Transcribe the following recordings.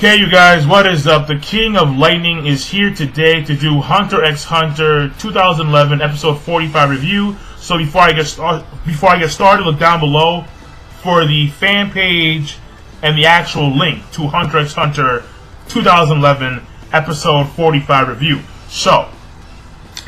Okay, you guys, what is up? The King of Lightning is here today to do Hunter x Hunter 2011 episode 45 review. So before I get started, look down below for the fan page and the actual link to Hunter x Hunter 2011 episode 45 review. So,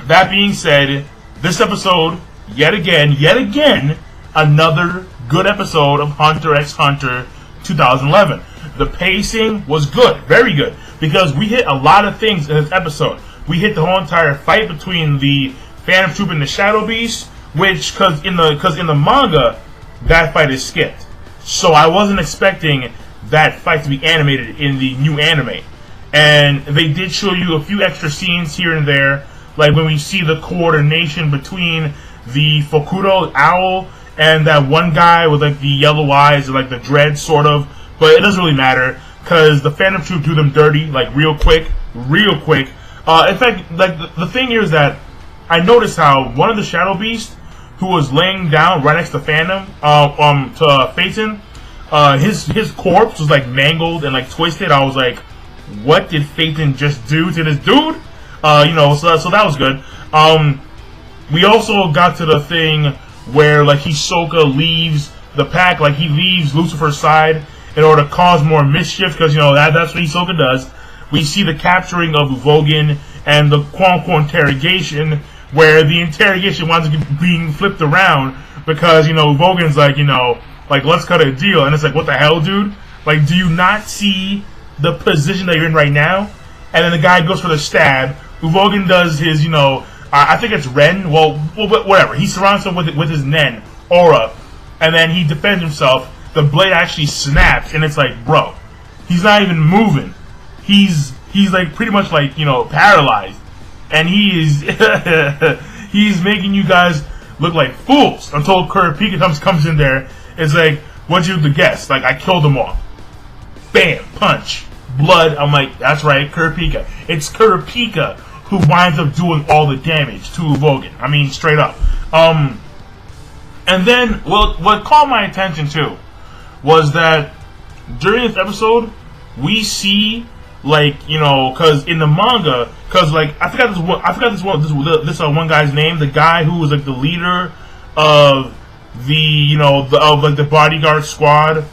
that being said, this episode, yet again, another good episode of Hunter x Hunter 2011. The pacing was good, very good, because we hit a lot of things in this episode. We hit the whole entire fight between the Phantom Troupe and the Shadow Beast, which, because in the manga, that fight is skipped. So I wasn't expecting that fight to be animated in the new anime. And they did show you a few extra scenes here and there, like when we see the coordination between the Fokuro owl and that one guy with like the yellow eyes and like the dread sort of. But it doesn't really matter, because the Phantom Troupe do them dirty, like real quick. In fact, like the thing here is that I noticed how one of the Shadow Beasts, who was laying down right next to Phantom, to Phaeton, his corpse was like mangled and like twisted. I was like, what did Phaeton just do to this dude? So that was good. We also got to the thing where like Hisoka leaves the pack, like he leaves Lucifer's side in order to cause more mischief, because that's what Hisoka does. We see the capturing of Uvogin and the quote-unquote interrogation, where the interrogation winds up being flipped around because Uvogin's like let's cut a deal, and it's like, what the hell, dude? Like, do you not see the position that you're in right now? And then the guy goes for the stab. Uvogin does his I think it's Ren. Well, whatever. He surrounds him with his Nen aura, and then he defends himself. The blade actually snaps, and it's like, bro, he's not even moving. He's like pretty much like paralyzed, and he is he's making you guys look like fools until Kurapika comes in there. It's like, what'd you guess? Like, I killed them all. Bam, punch, blood. I'm like, that's right, Kurapika. It's Kurapika who winds up doing all the damage to Uvogin. I mean, straight up. And then what caught my attention too was that during this episode, we see because in the manga, I forgot this one guy's name, the guy who was like the leader of the bodyguard squad.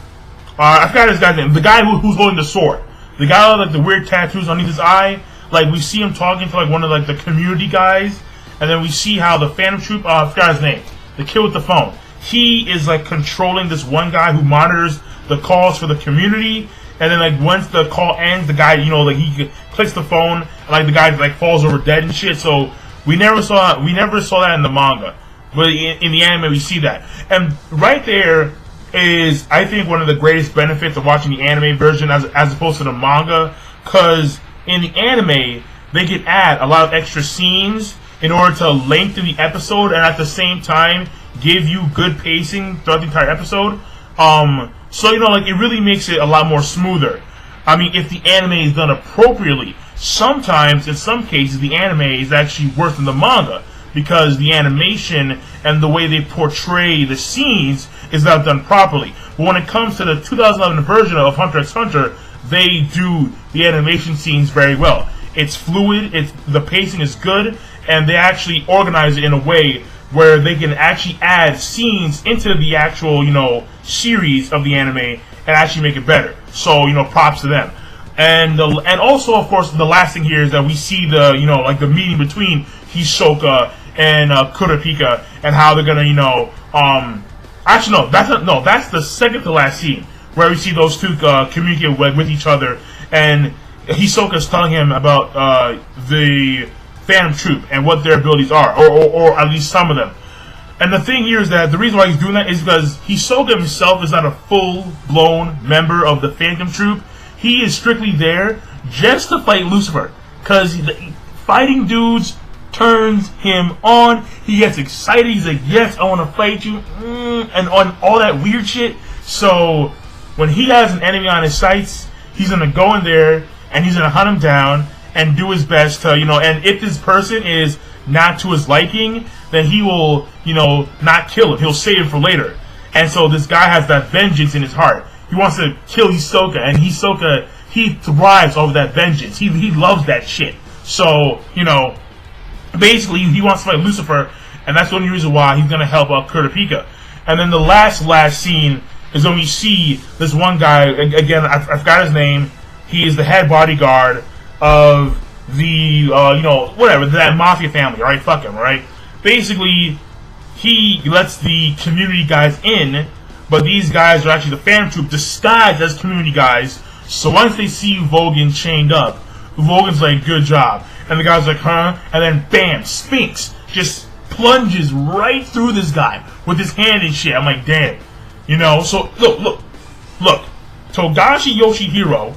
I forgot his guy's name. The guy who's holding the sword, the guy with like the weird tattoos underneath his eye. Like, we see him talking to like one of like the community guys, and then we see how the Phantom Troupe. I forgot his name. The kid with the phone. He is like controlling this one guy who monitors the calls for the community, and then like once the call ends, the guy he clicks the phone, and like the guy like falls over dead and shit. So we never saw that in the manga, but in the anime we see that. And right there is, I think, one of the greatest benefits of watching the anime version as opposed to the manga, because in the anime they can add a lot of extra scenes in order to lengthen the episode and at the same time give you good pacing throughout the entire episode. So it really makes it a lot more smoother. I mean, if the anime is done appropriately, sometimes in some cases the anime is actually worse than the manga, because the animation and the way they portray the scenes is not done properly. But when it comes to the 2011 version of Hunter x Hunter, they do the animation scenes very well. It's fluid, the pacing is good, and they actually organize it in a way where they can actually add scenes into the actual, series of the anime and actually make it better. So, props to them. And also, of course, the last thing here is that we see the, the meeting between Hisoka and Kurapika, and how they're gonna, actually, that's the second to last scene, where we see those two communicate with each other, and Hisoka's telling him about the Phantom Troupe and what their abilities are, or at least some of them. And the thing here is that the reason why he's doing that is because Hisoka himself is not a full-blown member of the Phantom Troupe. He is strictly there just to fight Lucifer, because fighting dudes turns him on. He gets excited. He's like, yes, I want to fight you, and on all that weird shit. So when he has an enemy on his sights, he's going to go in there and he's going to hunt him down and do his best to, and if this person is not to his liking, then he will, not kill him. He'll save him for later. And so this guy has that vengeance in his heart. He wants to kill Hisoka, and Hisoka he thrives over that vengeance. He loves that shit. So, you know, basically he wants to fight Lucifer, and that's the only reason why he's gonna help out Kurapika. And then the last scene is when we see this one guy, again, I forgot his name. He is the head bodyguard of the, you know, whatever, that mafia family, right? Fuck him, right? Basically, he lets the community guys in, but these guys are actually the Phantom Troupe disguised as community guys. So once they see Uvogin chained up, Uvogin's like, good job. And the guy's like, huh? And then bam, Sphinx just plunges right through this guy with his hand and shit. I'm like, damn. You know, so look. Togashi Yoshihiro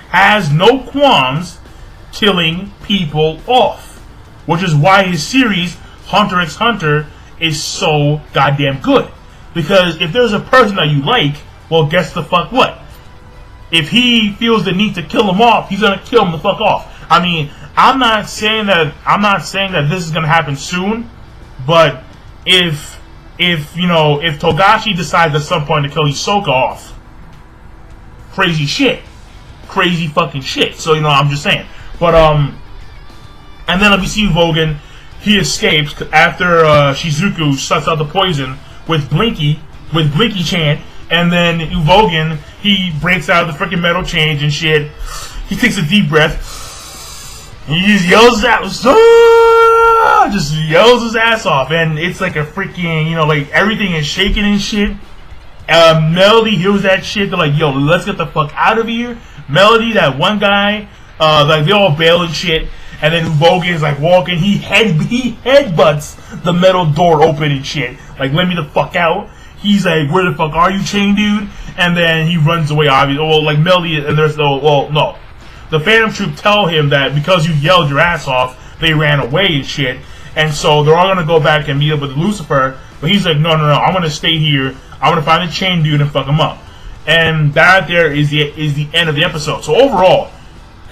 has no qualms killing people off, which is why his series Hunter x Hunter is so goddamn good. Because if there's a person that you like, well, guess the fuck what? If he feels the need to kill him off, he's gonna kill him the fuck off. I mean, I'm not saying that this is gonna happen soon, but if Togashi decides at some point to kill Hisoka off, crazy fucking shit. So, you know, I'm just saying. But and then we see Uvogin, he escapes after Shizuku sucks out the poison with Blinky-chan, and then Uvogin, he breaks out of the freaking metal chains and shit. He takes a deep breath. He just yells out, just yells his ass off, and it's like a freaking, you know, like everything is shaking and shit. Melody hears that shit. They're like, yo, let's get the fuck out of here. Melody, that one guy, like they all bail and shit. And then Uvogin is like walking. He headbutts the metal door open and shit. Like, let me the fuck out. He's like, where the fuck are you, chain dude? And then he runs away, obviously. Well, like Melody, and there's no. The Phantom Troupe tell him that because you yelled your ass off, they ran away and shit. And so they're all gonna go back and meet up with Lucifer. But he's like, no, I'm gonna stay here. I'm gonna find the chain dude and fuck him up. And that there is the end of the episode. So overall,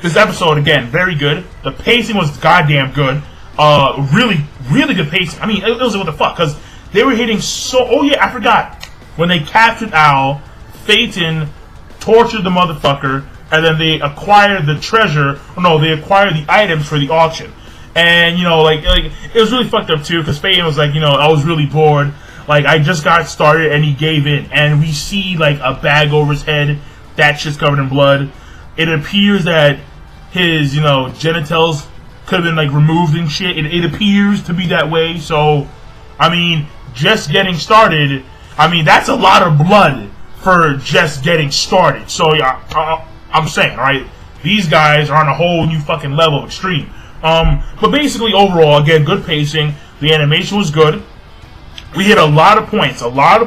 this episode, again, very good. The pacing was goddamn good. Really good pacing. I mean, it was what the fuck, because they were hitting so... Oh yeah, I forgot. When they captured Al, Phaeton tortured the motherfucker, and then they acquired the treasure... No, they acquired the items for the auction. And, you know, like it was really fucked up, too, because Phaeton was like, you know, I was really bored. Like, I just got started, and he gave in. And we see, like, a bag over his head. That shit's covered in blood. It appears that his, you know, genitals could have been, like, removed and shit. It appears to be that way. So, I mean, just getting started, I mean, that's a lot of blood for just getting started. So, yeah, I'm saying, right? These guys are on a whole new fucking level of extreme. But basically, overall, again, good pacing. The animation was good. We hit a lot of points, a lot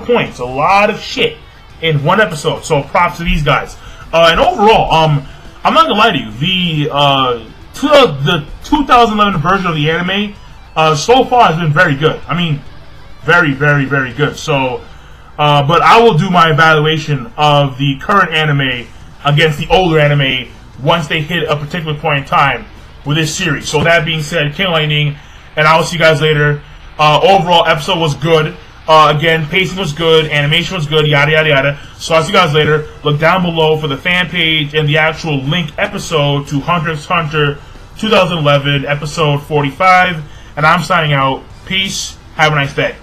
of shit in one episode. So, props to these guys. And overall, I'm not gonna lie to you, the 2011 version of the anime, so far has been very good. I mean, very, very, very good. So, but I will do my evaluation of the current anime against the older anime once they hit a particular point in time with this series. So that being said, King Lightning, and I will see you guys later. Overall, episode was good. Again, pacing was good, animation was good, yada yada yada. So I'll see you guys later. Look down below for the fan page and the actual link episode to Hunter x Hunter 2011, episode 45. And I'm signing out. Peace. Have a nice day.